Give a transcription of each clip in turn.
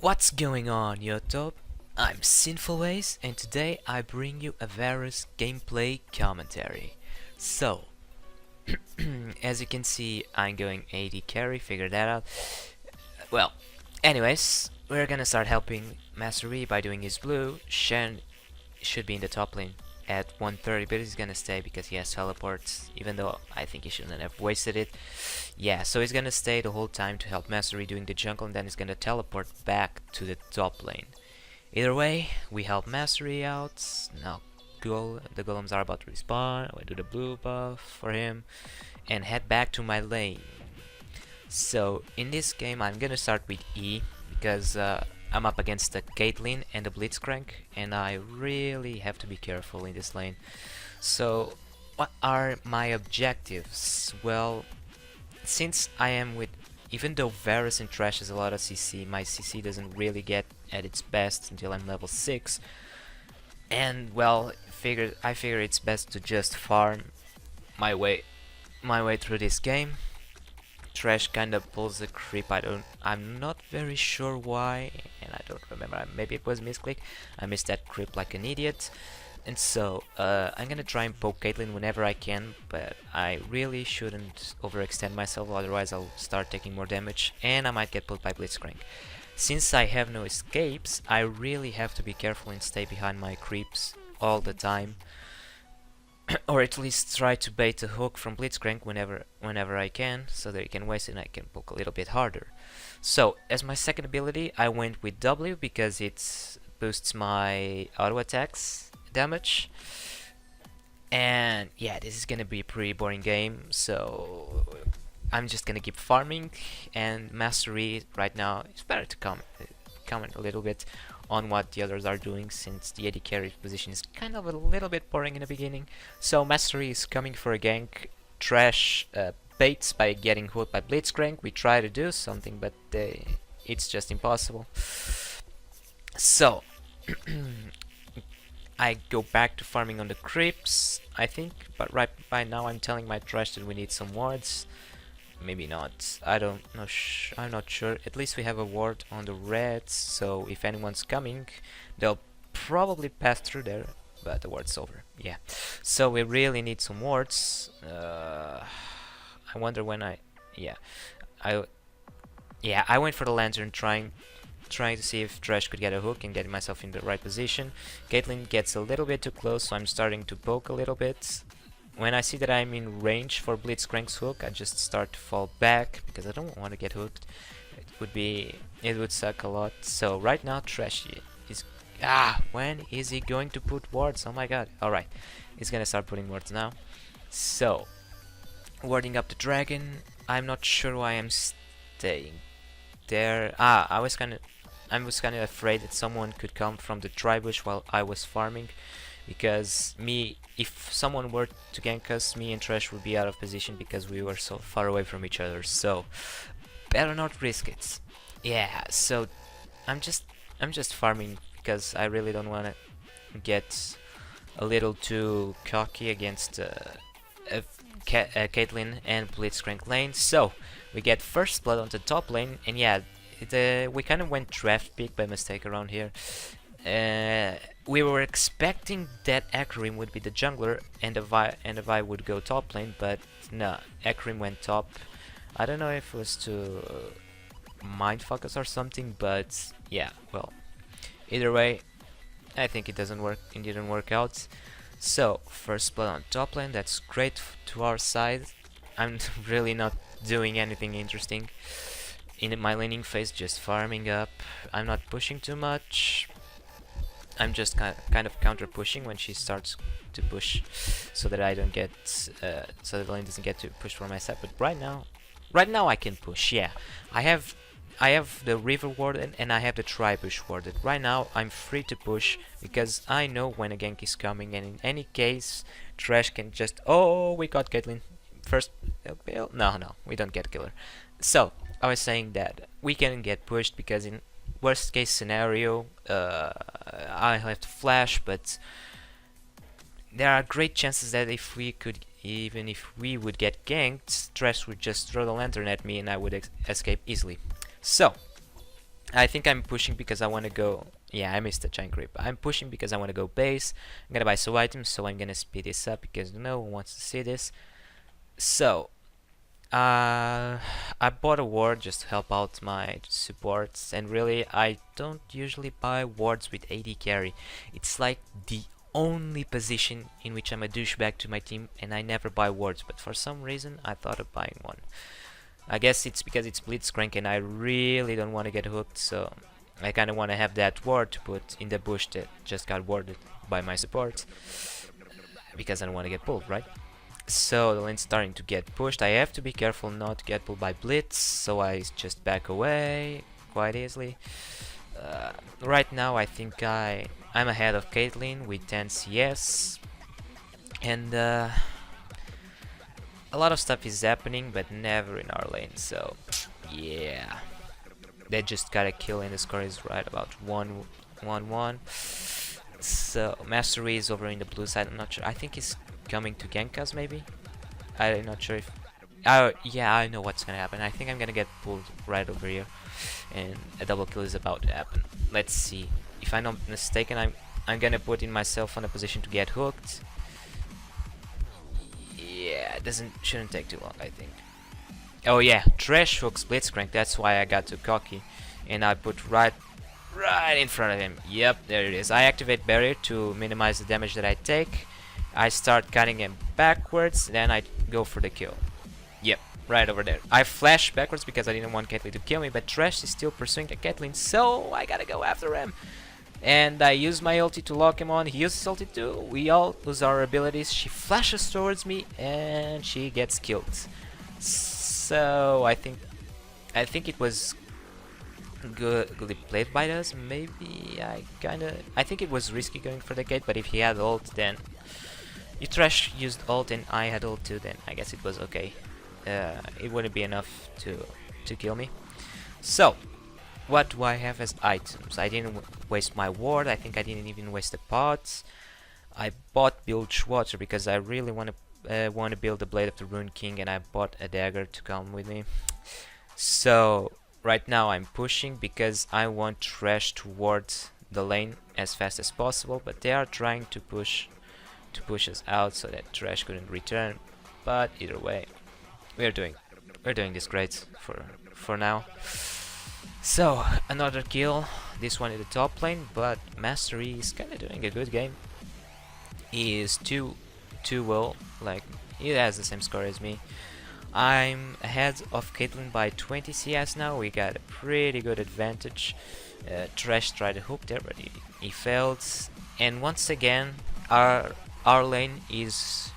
What's going on, YouTube? I'm Sinful Ways, and today I bring you a Varus gameplay commentary. So, as you can see, I'm going AD carry, figure that out. Well, anyways, we're gonna start helping Mastery by doing his blue. Shen should be in the top lane at 130, but he's gonna stay because he has teleports, even though I think he shouldn't have wasted it. Yeah, so he's gonna stay the whole time to help Mastery doing the jungle, and then he's gonna teleport back to the top lane. Either way, we help Mastery out. Now the golems are about to respawn. I do the blue buff for him and head back to my lane. So in this game I'm gonna start with E because I'm up against the Caitlyn and the Blitzcrank, and I really have to be careful in this lane. So what are my objectives? Well, since I am with, even though Varus and Trash has a lot of CC, my CC doesn't really get at its best until I'm level 6. And well, I figure it's best to just farm my way through this game. Trash kinda pulls a creep. I'm not very sure why, and I don't remember. Maybe it was misclick. I missed that creep like an idiot. And so, I'm gonna try and poke Caitlyn whenever I can, but I really shouldn't overextend myself, otherwise I'll start taking more damage, and I might get pulled by Blitzcrank. Since I have no escapes, I really have to be careful and stay behind my creeps all the time. Or at least try to bait a hook from Blitzcrank whenever I can, so that he can waste it and I can poke a little bit harder. So, as my second ability, I went with W because it boosts my auto attacks damage. And yeah, this is gonna be a pretty boring game, so I'm just gonna keep farming. And Mastery right now, it's better to comment a little bit on what the others are doing, since the AD carry position is kind of a little bit boring in the beginning. So Mastery is coming for a gank. Trash baits by getting hooked by Blitzcrank. We try to do something, but it's just impossible. So I go back to farming on the creeps, I think, but right by now I'm telling my Trash that we need some wards. Maybe not. I don't know. I'm not sure. At least we have a ward on the reds, so if anyone's coming, they'll probably pass through there. But the ward's over. Yeah. So we really need some wards. I wonder when yeah. I went for the lantern, trying to see if Trash could get a hook and get myself in the right position. Caitlyn gets a little bit too close, so I'm starting to poke a little bit. When I see that I'm in range for Blitzcrank's hook, I just start to fall back because I don't want to get hooked. It would suck a lot. So right now Trash is when is he going to put wards? Oh my god. Alright. He's gonna start putting wards now. So warding up the dragon. I'm not sure why I'm staying there. I was kinda afraid that someone could come from the tribush while I was farming. Because if someone were to gank us, me and Trash would be out of position because we were so far away from each other. So better not risk it. Yeah. So I'm just farming because I really don't want to get a little too cocky against Caitlyn and Blitzcrank lane. So we get first blood on the top lane, and yeah, we kind of went draft pick by mistake around here. We were expecting that Akrim would be the jungler and the Vi would go top lane, but no, Akrim went top. I don't know if it was to mind focus or something, but yeah, well, either way, I think it didn't work out. So first blood on top lane, that's great to our side. I'm really not doing anything interesting in my laning phase, just farming up. I'm not pushing too much. I'm just kind of counter pushing when she starts to push, so that I don't get so that the lane doesn't get to push for my side. But right now I can push. Yeah, I have the river warded and I have the tribush warded. Right now I'm free to push because I know when a gank is coming, and in any case Trash can just we got Caitlyn first. No, we don't get killer. So I was saying that we can get pushed because in worst case scenario, I have to flash, but there are great chances that even if we would get ganked, Trash would just throw the lantern at me and I would escape easily. So I think I'm pushing because I want to go. Yeah, I missed the chain creep. I'm pushing because I want to go base. I'm gonna buy some items, so I'm gonna speed this up because no one wants to see this. So, I bought a ward just to help out my supports, and really, I don't usually buy wards with AD carry. It's like the only position in which I'm a douchebag to my team, and I never buy wards, but for some reason, I thought of buying one. I guess it's because it's Blitzcrank and I really don't want to get hooked, so I kind of want to have that ward to put in the bush that just got warded by my support, because I don't want to get pulled, right? So the lane's starting to get pushed. I have to be careful not to get pulled by Blitz, so I just back away quite easily. Right now I think I'm ahead of Caitlyn with 10 CS, and a lot of stuff is happening, but never in our lane, so yeah. They just got a kill and the score is right about 1-1. So Mastery is over in the blue side. I'm not sure. I think he's coming to gank us maybe. I'm not sure if. Oh yeah, I know what's gonna happen. I think I'm gonna get pulled right over here, and a double kill is about to happen. Let's see. If I'm not mistaken, I'm gonna put in myself on a position to get hooked. Yeah, it shouldn't take too long, I think. Oh yeah, Trash hooks Blitzcrank. That's why I got too cocky, and I put right in front of him. Yep, there it is. I activate barrier to minimize the damage that I take. I start cutting him backwards, then I go for the kill. Yep, right over there. I flash backwards because I didn't want Caitlyn to kill me, but Trash is still pursuing the Caitlyn, so I gotta go after him. And I use my ulti to lock him on. He uses ulti too. We all use our abilities. She flashes towards me and she gets killed. So I think it was goodly played by us. Maybe I think it was risky going for the gate, but if he had ult, then if Trash used ult and I had ult too, then I guess it was okay. It wouldn't be enough to kill me. So what do I have as items? I didn't waste my ward. I think I didn't even waste the pots. I bought bilge water because I really want to build the Blade of the Rune King, and I bought a dagger to come with me. So right now I'm pushing because I want Trash towards the lane as fast as possible, but they are trying to push us out so that Trash couldn't return. But either way, we're doing this great for now. So another kill, this one in the top lane, but Mastery is kinda doing a good game. He is too well, like he has the same score as me. I'm ahead of Caitlyn by 20 CS now. We got a pretty good advantage. Trash tried to hook there, but he failed. And once again, our lane is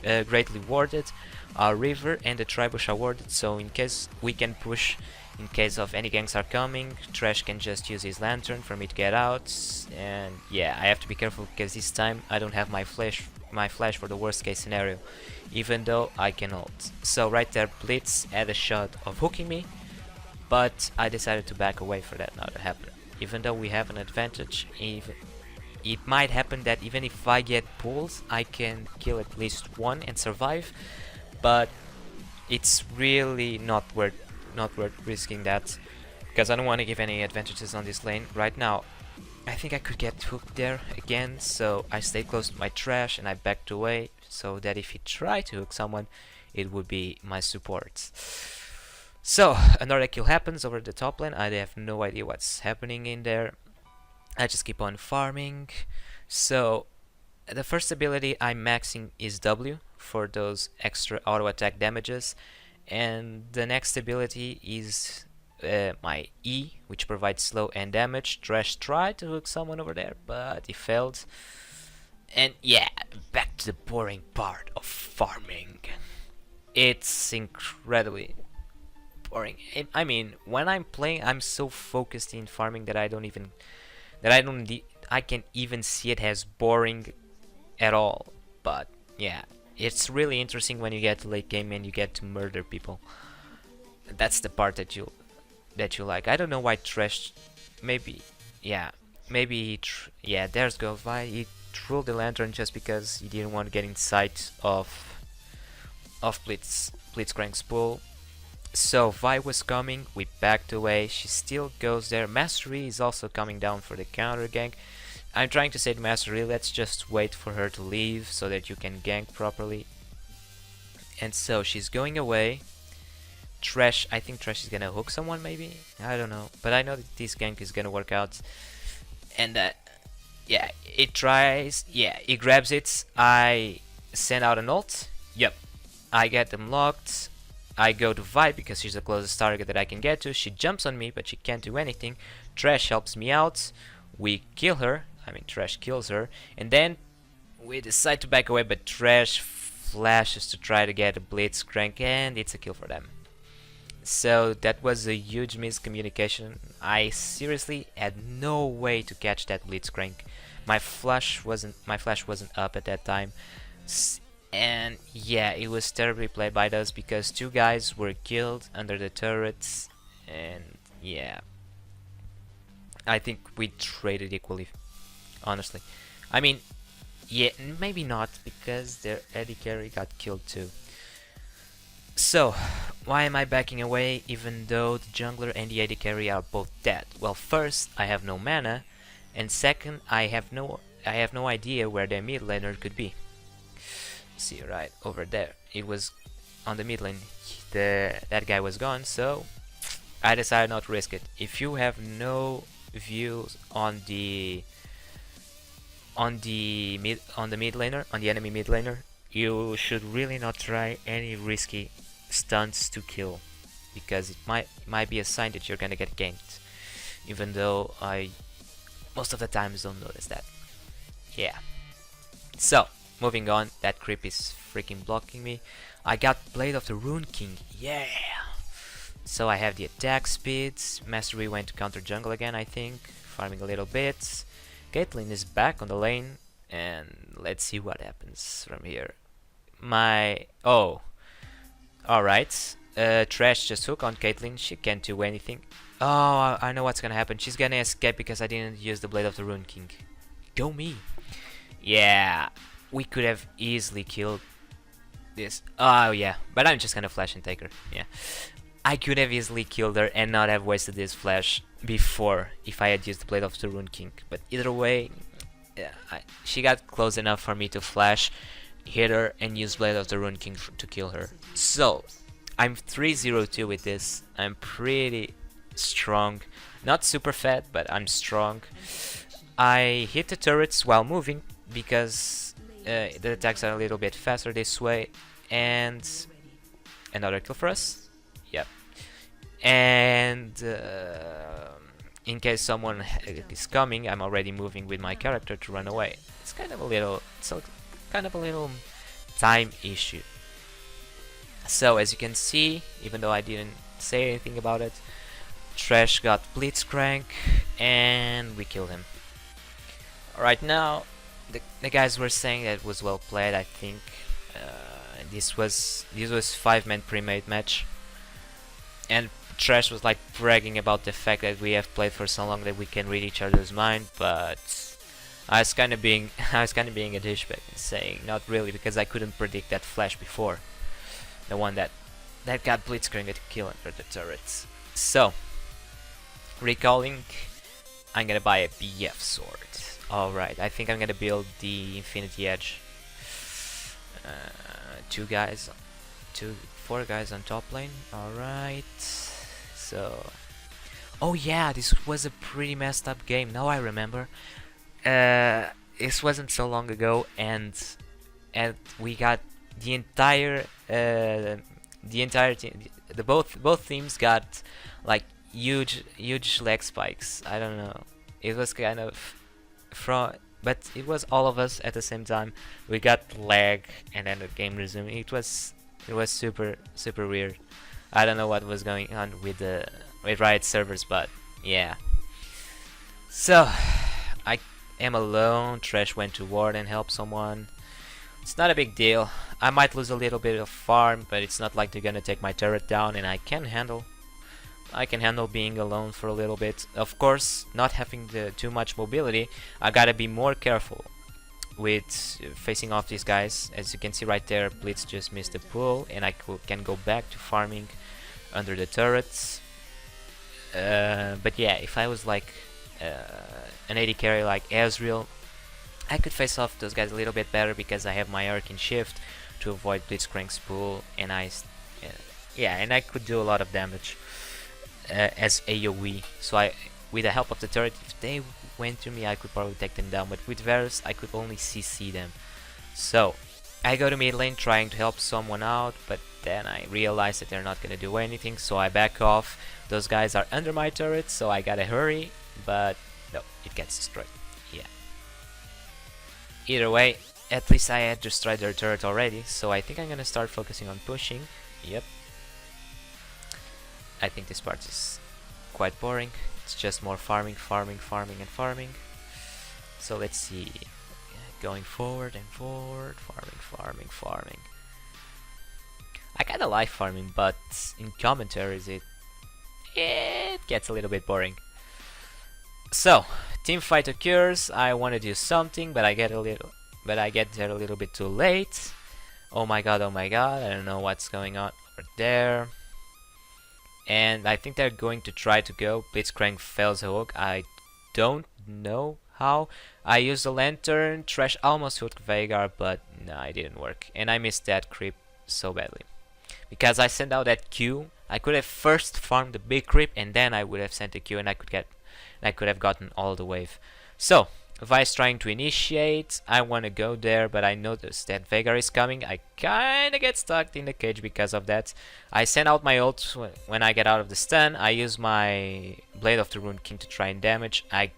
greatly warded. Our river and the tribush are warded, so in case we can push, in case of any ganks are coming, Trash can just use his lantern for me to get out. And yeah, I have to be careful because this time I don't have my flash for the worst case scenario, even though I can ult. So right there, Blitz had a shot of hooking me, but I decided to back away for that not to happen. Even though we have an advantage, it might happen that even if I get pulled, I can kill at least one and survive, but it's really not worth risking that, because I don't want to give any advantages on this lane. Right now I think I could get hooked there again, so I stayed close to my Trash and I backed away so that if he tried to hook someone, it would be my support. So another kill happens over the top lane. I have no idea what's happening in there. I just keep on farming. So the first ability I'm maxing is W for those extra auto attack damages, and the next ability is my E, which provides slow and damage. Trash tried to hook someone over there, but he failed. And yeah, back to the boring part of farming. It's incredibly boring. I mean, when I'm playing, I'm so focused in farming that I can't even see it as boring at all. But yeah, it's really interesting when you get to late game and you get to murder people. That's the part that you like. I don't know why Trash, maybe there's Golvi. He threw the lantern just because he didn't want to get in sight of Blitzcrank's pull. So Vi was coming, we backed away, she still goes there. Mastery is also coming down for the counter gank. I'm trying to say to Mastery, let's just wait for her to leave so that you can gank properly. And so she's going away. Trash, I think Trash is gonna hook someone maybe? I don't know. But I know that this gank is gonna work out. And yeah, it tries, yeah, it grabs it. I send out an ult. Yep, I get them locked. I go to Vi because she's the closest target that I can get to. She jumps on me, but she can't do anything. Trash helps me out. We kill her. I mean, Trash kills her. And then we decide to back away, but Trash flashes to try to get a Blitzcrank, and it's a kill for them. So that was a huge miscommunication. I seriously had no way to catch that Blitzcrank. My flash wasn't up at that time. And yeah, it was terribly played by us because two guys were killed under the turrets, and yeah, I think we traded equally, honestly. I mean, yeah, maybe not, because their AD carry got killed too. So, why am I backing away even though the jungler and the AD carry are both dead? Well, first, I have no mana, and second, I have no idea where their mid laner could be. See, right over there, it was on the mid lane. That guy was gone, so I decided not to risk it. If you have no views on the mid laner, on the enemy mid laner, you should really not try any risky stunts to kill, because it might be a sign that you're gonna get ganked, even though I most of the times don't notice that. Yeah. So moving on, that creep is freaking blocking me. I got Blade of the Rune King, yeah! So I have the attack speeds. Mastery went to counter jungle again, I think, farming a little bit. Caitlyn is back on the lane, and let's see what happens from here. Alright. Trash just hook on Caitlyn, she can't do anything. Oh, I know what's gonna happen. She's gonna escape because I didn't use the Blade of the Rune King. Go me! Yeah, we could have easily killed this. Oh yeah, but I'm just gonna flash and take her. Yeah, I could have easily killed her and not have wasted this flash before if I had used the Blade of the Rune King. But either way, yeah, she got close enough for me to flash, hit her, and use Blade of the Rune King to kill her. So I'm 3-0-2 with this. I'm pretty strong, not super fat, but I'm strong. I hit the turrets while moving because the attacks are a little bit faster this way, and another kill for us. Yep. And in case someone is coming, I'm already moving with my character to run away. It's kind of a little time issue. So as you can see, even though I didn't say anything about it, Trash got Blitzcrank and we killed him. Right now, the guys were saying that it was well played. I think this was 5-man pre-made match, and Trash was like bragging about the fact that we have played for so long that we can read each other's mind. But I was kind of being a douchebag and saying not really, because I couldn't predict that flash before, the one that got Blitzcrank to kill under the turrets. So recalling, I'm gonna buy a BF sword. Alright, I think I'm gonna build the Infinity Edge. 4 guys on top lane. Alright, so oh yeah, this was a pretty messed up game. Now I remember. This wasn't so long ago, and we got the entire team. Both teams got like huge leg spikes. I don't know. It was kind of but it was all of us at the same time. We got lag, and then the game resumed. It was super weird. I don't know what was going on with Riot servers, but yeah. So I am alone. Trash went to ward and helped someone. It's not a big deal. I might lose a little bit of farm, but it's not like they're gonna take my turret down, and I can handle being alone for a little bit. Of course, not having too much mobility, I gotta be more careful with facing off these guys. As you can see right there, Blitz just missed the pull, and I can go back to farming under the turrets. But yeah, if I was like an AD carry like Ezreal, I could face off those guys a little bit better because I have my Arcane Shift to avoid Blitzcrank's pull, and yeah, and I could do a lot of damage as AoE. So with the help of the turret, if they went to me, I could probably take them down. But with Varus, I could only CC them. So I go to mid lane trying to help someone out, but then I realize that they're not gonna do anything, so I back off. Those guys are under my turret, so I gotta hurry, but no, it gets destroyed. Yeah. Either way, at least I had destroyed their turret already, so I think I'm gonna start focusing on pushing. Yep. I think this part is quite boring. It's just more farming, farming, farming, and farming. So let's see. Going forward and forward, farming, farming, farming. I kinda like farming, but in commentaries it gets a little bit boring. So, team fight occurs. I want to do something, but I get there a little bit too late. Oh my god, I don't know what's going on over there. And I think they're going to try to go. Blitzcrank fails a hook. I don't know how. I used the lantern, Trash almost hooked Veigar, but no, it didn't work. And I missed that creep so badly. Because I sent out that Q, I could have first farmed the big creep and then I would have sent a Q and I could have gotten all the wave. So, Vice trying to initiate, I want to go there, but I noticed that Veigar is coming. I kinda get stuck in the cage because of that. I send out my ult when I get out of the stun. I use my Blade of the Rune King to try and damage. I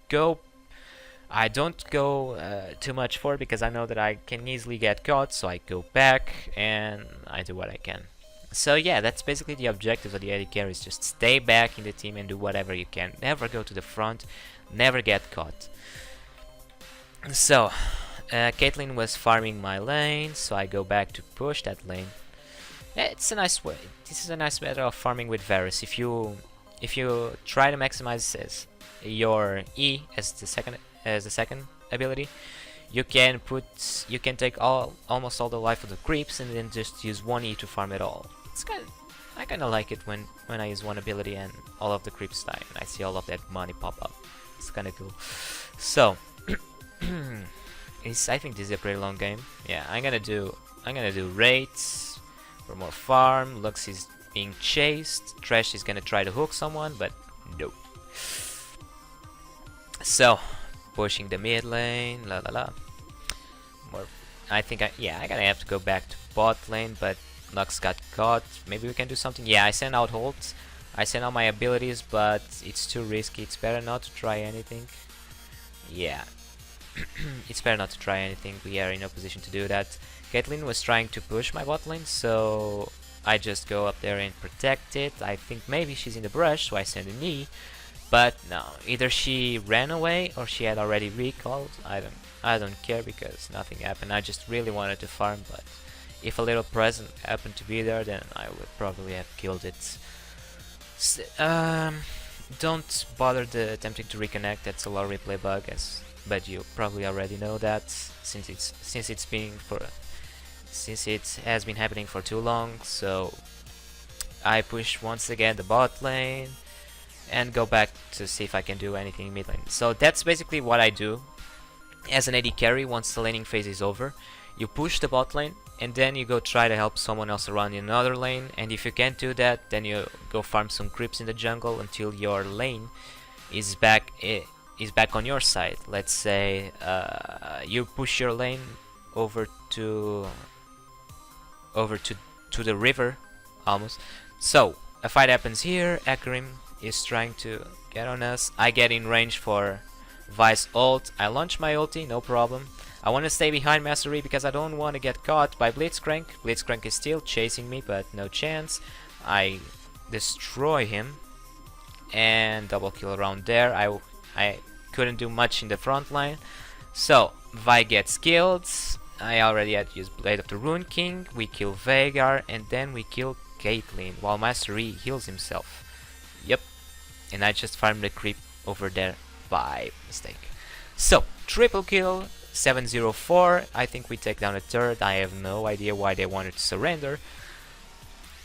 don't go too much for it because I know that I can easily get caught, so I go back and I do what I can. So yeah, that's basically the objective of the AD carries. Just stay back in the team and do whatever you can. Never go to the front, never get caught. So, Caitlyn was farming my lane, so I go back to push that lane. It's a nice way. This is a nice way of farming with Varus. If you try to maximize your E as the second ability, you can take almost all the life of the creeps and then just use one E to farm it all. I kind of like it when I use one ability and all of the creeps die and I see all of that money pop up. It's kind of cool. So. I think this is a pretty long game. Yeah, I'm gonna do raids for more farm. Lux is being chased. Trash is gonna try to hook someone, but no. So, pushing the mid lane, la la la. More. I think I'm gonna have to go back to bot lane, but Lux got caught. Maybe we can do something. Yeah, I sent out ults. I sent out my abilities, but it's too risky. It's better not to try anything. Yeah. It's better not to try anything. We are in no position to do that. Caitlyn was trying to push my bot lane, so I just go up there and protect it. I think maybe she's in the brush, so I send a knee. But no, either she ran away or she had already recalled. I don't care because nothing happened. I just really wanted to farm, but if a little present happened to be there, then I would probably have killed it. Don't bother attempting to reconnect. That's a low replay bug, but you probably already know that since it has been happening for too long. So I push once again the bot lane and go back to see if I can do anything in mid lane. So that's basically what I do as an AD carry. Once the laning phase is over, you push the bot lane and then you go try to help someone else around in another lane, and if you can't do that, then you go farm some creeps in the jungle until your lane is back on your side. Let's say you push your lane over to the river almost. So a fight happens here. Akarim is trying to get on us. I get in range for Vice ult. I launch my ulti, no problem. I want to stay behind Mastery because I don't want to get caught by Blitzcrank. Blitzcrank is still chasing me, but no chance. I destroy him and double kill around there. I couldn't do much in the front line. So Vi gets killed. I already had used Blade of the Rune King. We kill Veigar and then we kill Caitlyn while Mastery heals himself. Yep. And I just farmed the creep over there by mistake. So triple kill. 704. I think we take down a turret. I have no idea why they wanted to surrender,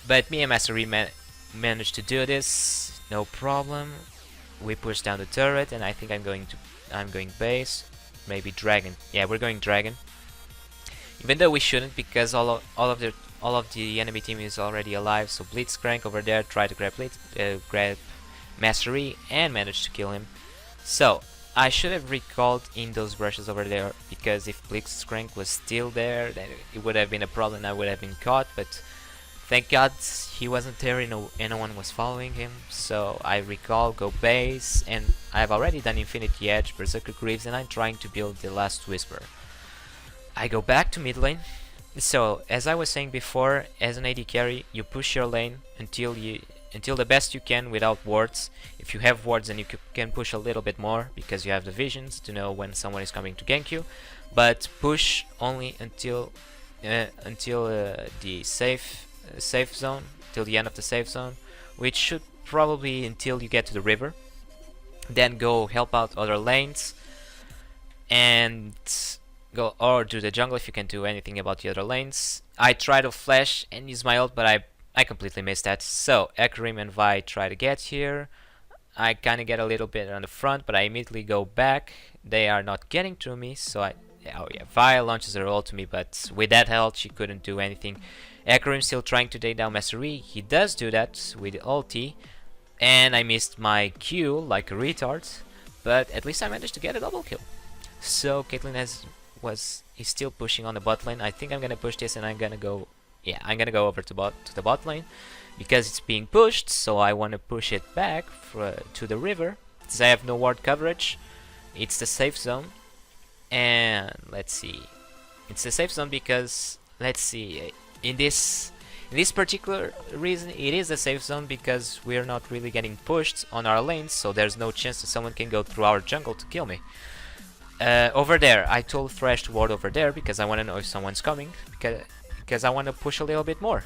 but me and Mastery managed to do this, no problem. We push down the turret, and I think I'm going base, maybe dragon. Yeah, we're going dragon. Even though we shouldn't, because all of the enemy team is already alive. So Blitzcrank over there tried to grab Mastery and managed to kill him. So I should have recalled in those brushes over there, because if Blitzcrank was still there, then it would have been a problem and I would have been caught. But thank God he wasn't there and no one was following him. So I recall, go base, and I've already done Infinity Edge, Berserker Greaves, and I'm trying to build the last Whisper. I go back to mid lane. So as I was saying before, as an AD carry, you push your lane until the best you can without wards. If you have wards, then you can push a little bit more because you have the visions to know when someone is coming to gank you. But push only until the safe zone, till the end of the safe zone, which should probably until you get to the river. Then go help out other lanes and go or do the jungle if you can do anything about the other lanes. I try to flash and use my ult, but I completely missed that. So Akarim and Vi try to get here. I kind of get a little bit on the front, but I immediately go back. They are not getting to me, so oh yeah, Vi launches her ult to me, but with that health she couldn't do anything. Akarim still trying to take down Mastery. He does do that with the ulti, and I missed my Q like a retard, but at least I managed to get a double kill. So Caitlyn is still pushing on the bot lane. I think I'm gonna push this and I'm gonna go over to the bot lane because it's being pushed, so I want to push it back to the river since I have no ward coverage. It's the safe zone, and let's see, it's the safe zone because let's see, in this particular reason it is a safe zone because we're not really getting pushed on our lanes, so there's no chance that someone can go through our jungle to kill me. Over there, I told Thresh to ward over there because I want to know if someone's coming, because I want to push a little bit more.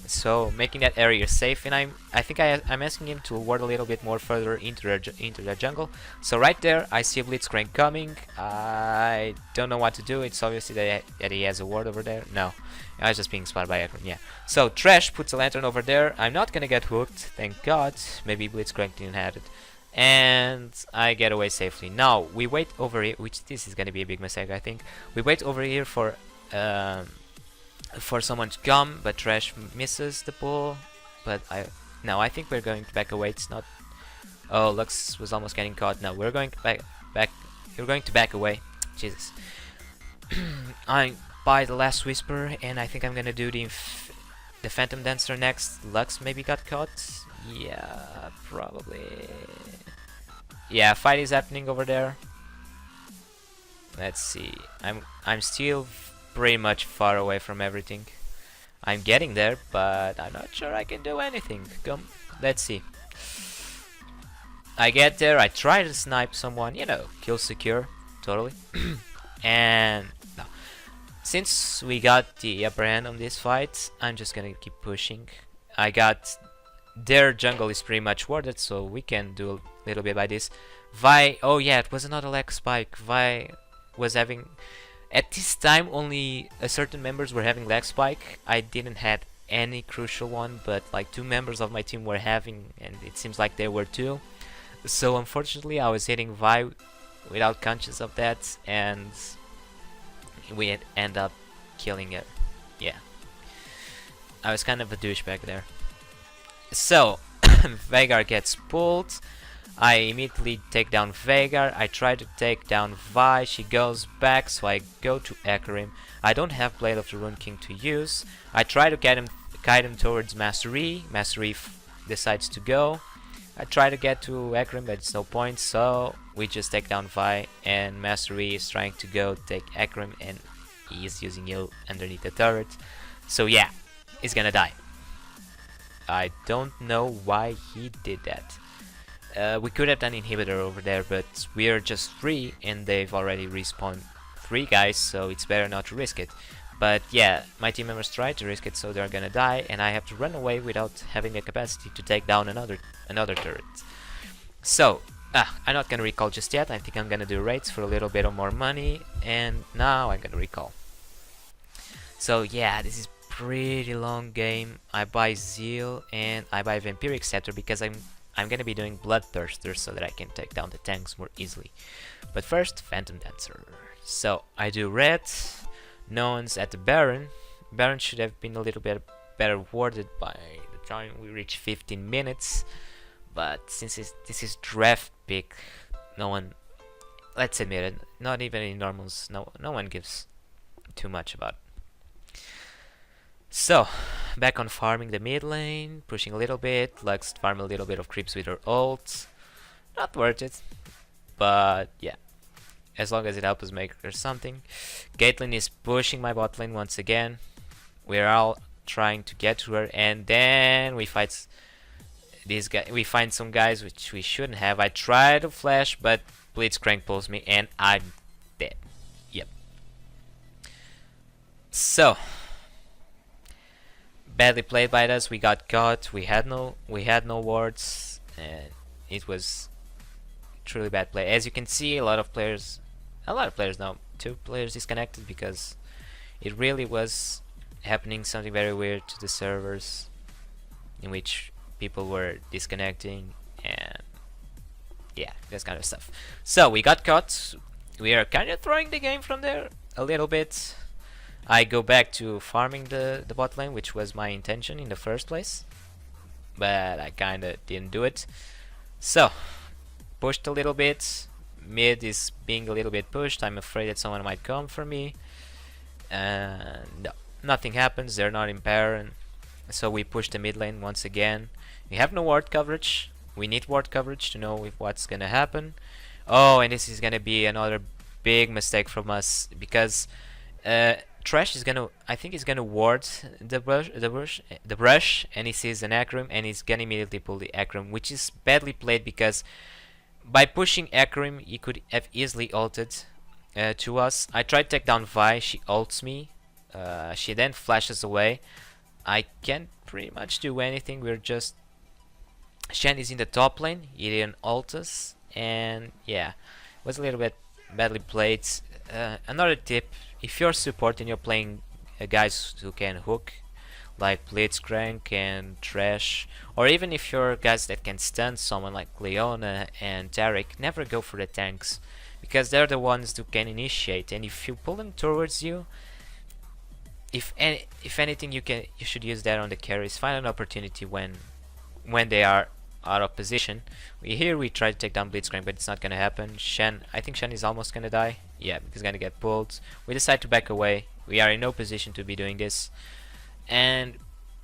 So making that area safe, and I think I'm asking him to ward a little bit more further into the jungle. So right there, I see a Blitzcrank coming. I don't know what to do. It's obviously that he has a ward over there. No, I was just being spotted by Akron. Yeah. So Thresh puts a lantern over there. I'm not gonna get hooked, thank God. Maybe Blitzcrank didn't have it. And I get away safely. Now we wait over here, which this is gonna be a big mistake, I think. We wait over here for someone to come, but Thresh misses the pull. But I think we're going to back away. It's not. Oh, Lux was almost getting caught. No, we're going to back. We're going to back away. Jesus. I buy the last Whisper, and I think I'm gonna do the Phantom Dancer next. Lux maybe got caught. Yeah, probably. Yeah, fight is happening over there. Let's see. I'm still pretty much far away from everything. I'm getting there, but I'm not sure I can do anything. Come, let's see. I get there, I try to snipe someone, you know, kill secure, totally. And no. Since we got the upper hand on this fight, I'm just gonna keep pushing. I got their jungle is pretty much warded, so we can do a little bit by this. Vi, oh yeah, it was another lag spike. Vi was having, at this time only a certain members were having lag spike. I didn't have any crucial one, but like 2 members of my team were having, and it seems like they were too. So unfortunately I was hitting Vi without conscious of that, and we end up killing her. Yeah, I was kind of a douchebag there. So Veigar gets pulled. I immediately take down Veigar. I try to take down Vi. She goes back, so I go to Akarim. I don't have Blade of the Rune King to use. I try to guide him towards Mastery. Mastery decides to go. I try to get to Akarim, but it's no point, so we just take down Vi, and Mastery is trying to go take Akarim, and he is using heal underneath the turret. So yeah, he's gonna die. I don't know why he did that. We could have done inhibitor over there, but we're just 3 and they've already respawned 3 guys, so it's better not to risk it. But yeah, my team members tried to risk it, so they're gonna die, and I have to run away without having the capacity to take down another turret. So I'm not gonna recall just yet. I think I'm gonna do raids for a little bit of more money, and now I'm gonna recall. So yeah, this is pretty long game. I buy Zeal and I buy Vampiric Scepter because I'm gonna be doing Bloodthirster so that I can take down the tanks more easily. But first, Phantom Dancer. So I do red. No one's at the Baron. Baron should have been a little bit better warded by the time we reach 15 minutes. But since this is draft pick, no one, let's admit it, not even in normals, no one gives too much about it. So, back on farming the mid lane, pushing a little bit, Lux farm a little bit of creeps with her ult. Not worth it, but yeah, as long as it helps us make her something. Caitlyn is pushing my bot lane once again. We're all trying to get to her, and then we fight these guys. We find some guys which we shouldn't have. I try to flash, but Blitzcrank pulls me, and I'm dead. Yep. So badly played by us. We got caught. We had no wards, and it was truly bad play. As you can see, a lot of players now, 2 players disconnected because it really was happening something very weird to the servers, in which people were disconnecting and yeah, this kind of stuff. So we got caught. We are kind of throwing the game from there a little bit. I go back to farming the bot lane, which was my intention in the first place, but I kind of didn't do it. So pushed a little bit. Mid is being a little bit pushed. I'm afraid that someone might come for me, and no, nothing happens. They're not in Baron, so we push the mid lane once again. We have no ward coverage. We need ward coverage to know if what's gonna happen. Oh, and this is gonna be another big mistake from us because Trash is gonna, I think he's gonna ward the brush, and he sees an Akram, and he's gonna immediately pull the Akram, which is badly played because by pushing Akram, he could have easily ulted to us. I tried to take down Vi, she ults me, she then flashes away. I can't pretty much do anything. We're just, Shen is in the top lane, he didn't ult us, and yeah, it was a little bit badly played. Another tip: if you're support and you're playing guys who can hook, like Blitzcrank and Trash, or even if you're guys that can stun someone like Leona and Tarek, never go for the tanks, because they're the ones who can initiate, and if you pull them towards you, if anything, you should use that on the carries. Find an opportunity when they are out of position. Here we try to take down Blitzcrank, but it's not gonna happen. Shen, I think Shen is almost gonna die. Yeah, he's gonna get pulled. We decide to back away. We are in no position to be doing this. And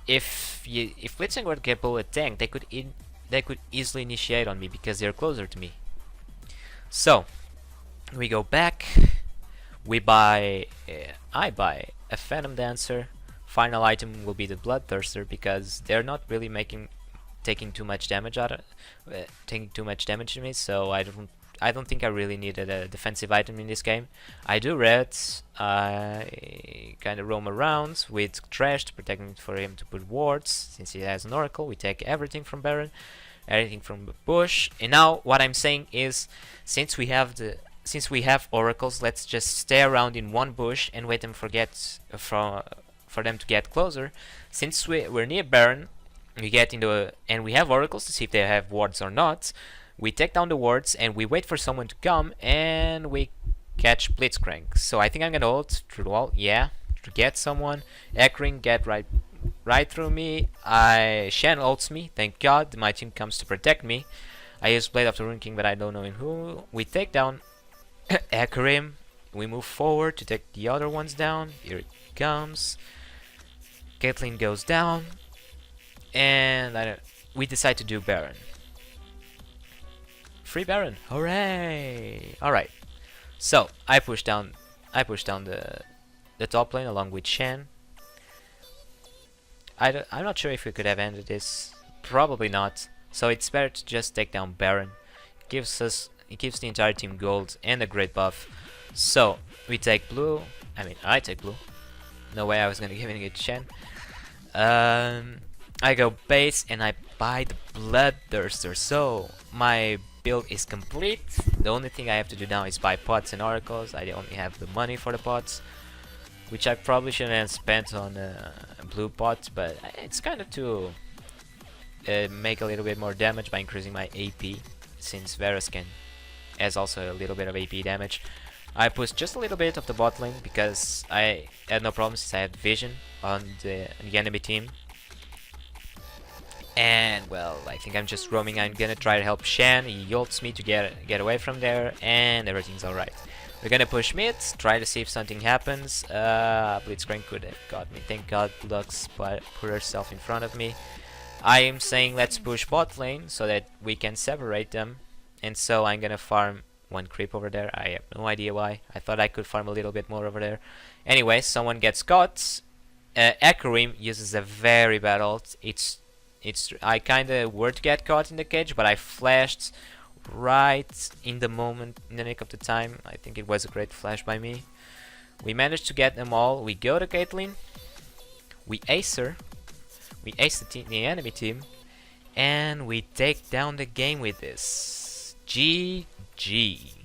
if Blitzcrank were to get pulled a tank, they could easily initiate on me because they're closer to me. So we go back. We buy. I buy a Phantom Dancer. Final item will be the Bloodthirster because they're not really taking too much damage to me, so I don't think I really needed a defensive item in this game. I do red. I kind of roam around with Trash to protect him, for him to put wards. Since he has an Oracle, we take everything from Baron, everything from the bush. And now what I'm saying is, since we have Oracles, let's just stay around in one bush and wait them for them to get closer. Since we're near Baron, we get into and we have Oracles to see if they have wards or not. We take down the wards and we wait for someone to come, and we catch Blitzcrank. So I think I'm gonna ult through the wall. Yeah, to get someone. Ekring get right through me. Shen ults me. Thank God my team comes to protect me. I use Blade of the Rune King, but I don't know in who. We take down Ekrim. We move forward to take the other ones down. Here it comes. Caitlyn goes down. And we decide to do Baron. Free Baron! Hooray! Alright. So I push down the top lane along with Shen. I'm not sure if we could have ended this. Probably not. So it's better to just take down Baron. It gives the entire team gold and a great buff. So we take blue. I take blue. No way I was gonna give it to Shen. I go base and I buy the Bloodthirster. So my build is complete. The only thing I have to do now is buy pots and oracles. I only have the money for the pots, which I probably shouldn't have spent on blue bot, but it's kind of to make a little bit more damage by increasing my AP, since Varus has also a little bit of AP damage. I pushed just a little bit of the bot lane because I had no problems since I had vision on the enemy team. And well, I think I'm just roaming. I'm gonna try to help Shen. He ults me to get away from there, and everything's alright. We're gonna push mid, try to see if something happens. Blitzcrank could have got me. Thank God Lux put herself in front of me. I am saying let's push bot lane so that we can separate them. And so I'm gonna farm one creep over there. I have no idea why. I thought I could farm a little bit more over there. Anyway, someone gets caught. Ekarim uses a very bad ult. I kinda were to get caught in the cage, but I flashed right in the moment, in the nick of the time. I think it was a great flash by me. We managed to get them all. We go to Caitlyn. We ace her. We ace the enemy team. And we take down the game with this. GG.